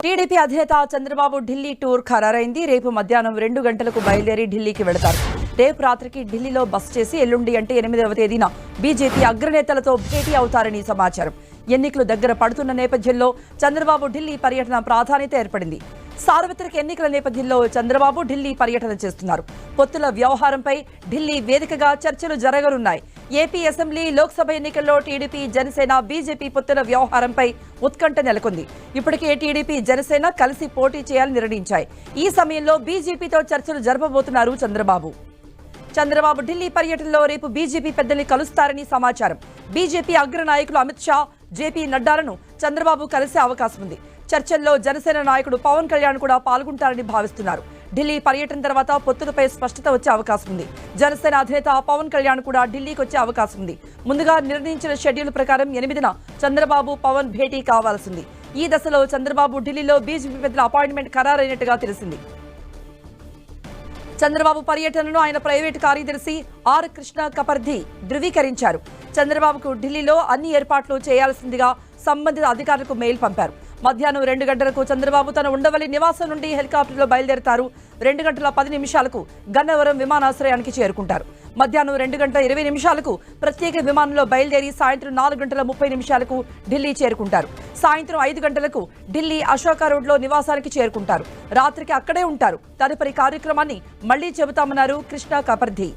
TDP అధినేత Chandrababu Delhi tour ఖరారైంది. రేపు మధ్యాహ్నం 2 గంటలకు బయలుదేరి ఢిల్లీకి వెళతారు. రేపు రాత్రికి ఢిల్లీలో బస చేసి ఎల్లుండి అంటే 8వ తేదీన బీజేపీ అగ్రనేతలతో భేటీ అవుతారని సమాచారం. ఎన్నికలు దగ్గర పడుతున్న నేపథ్యంలో చంద్రబాబు ఢిల్లీ పర్యటన ప్రాధాన్యత ఏర్పడింది. సార్వత్రిక ఎన్నికల నేపథ్యంలో చంద్రబాబు ఢిల్లీ పర్యటన చేస్తున్నారు. పొత్తుల వ్యవహారంపై ఢిల్లీ వేదికగా చర్చలు జరగనున్నాయి. ఏపీ అసెంబ్లీ, లోక్సభ ఎన్నికల్లో టీడీపీ, జనసేన, బీజేపీ పొత్తుల వ్యవహారంపై ఉత్కంఠ నెలకొంది. ఇప్పటికే టీడీపీ, జనసేన కలిసి పోటీ చేయాలని నిర్ణయించాయి. ఈ సమయంలో బీజేపీతో చర్చలు జరపబోతున్నారు చంద్రబాబు ఢిల్లీ పర్యటనలో రేపు బీజేపీ పెద్దల్ని కలుస్తారని సమాచారం. బీజేపీ అగ్ర నాయకులు అమిత్ షా, జేపీ నడ్డాలను చంద్రబాబు కలిసే అవకాశం ఉంది. చర్చల్లో జనసేన నాయకుడు పవన్ కళ్యాణ్ కూడా పాల్గొంటారని భావిస్తున్నారు. ఢిల్లీ పర్యటన తర్వాత పొత్తులపై స్పష్టత వచ్చే అవకాశం ఉంది. జనసేన అధినేత పవన్ కళ్యాణ్ కూడా ఢిల్లీకి వచ్చే అవకాశం ఉంది. ముందుగా నిర్ణయించిన షెడ్యూల్ ప్రకారం 8న చంద్రబాబు, పవన్ భేటీ కావాల్సింది. ఈ దశలో చంద్రబాబు ఢిల్లీలో బీజేపీ పెద్దల అపాయింట్మెంట్ ఖరారైనట్టుగా తెలిసింది. చంద్రబాబు పర్యటనను ఆయన ప్రైవేటు కార్యదర్శి ఆర్ కృష్ణ కపర్ధి ధృవీకరించారు. చంద్రబాబుకు ఢిల్లీలో అన్ని ఏర్పాట్లు చేయాల్సిందిగా సంబంధిత అధికారులకు మెయిల్ పంపారు. మధ్యాహ్నం 2 గంటలకు చంద్రబాబు తన ఉండవల్లి నివాసం నుండి హెలికాప్టర్లో బయలుదేరతారు. 2 గంటల 10 నిమిషాలకు గన్నవరం విమానాశ్రయానికి చేరుకుంటారు. మధ్యాహ్నం 2 గంటల 20 నిమిషాలకు ప్రత్యేక విమానంలో బయలుదేరి సాయంత్రం 4 గంటల 30 నిమిషాలకు ఢిల్లీ చేరుకుంటారు. సాయంత్రం 5 గంటలకు ఢిల్లీ అశోక రోడ్లో నివాసానికి చేరుకుంటారు. రాత్రికి అక్కడే ఉంటారు. తదుపరి కార్యక్రమాన్ని మళ్లీ చెబుతామన్నారు కృష్ణ కపర్ధి.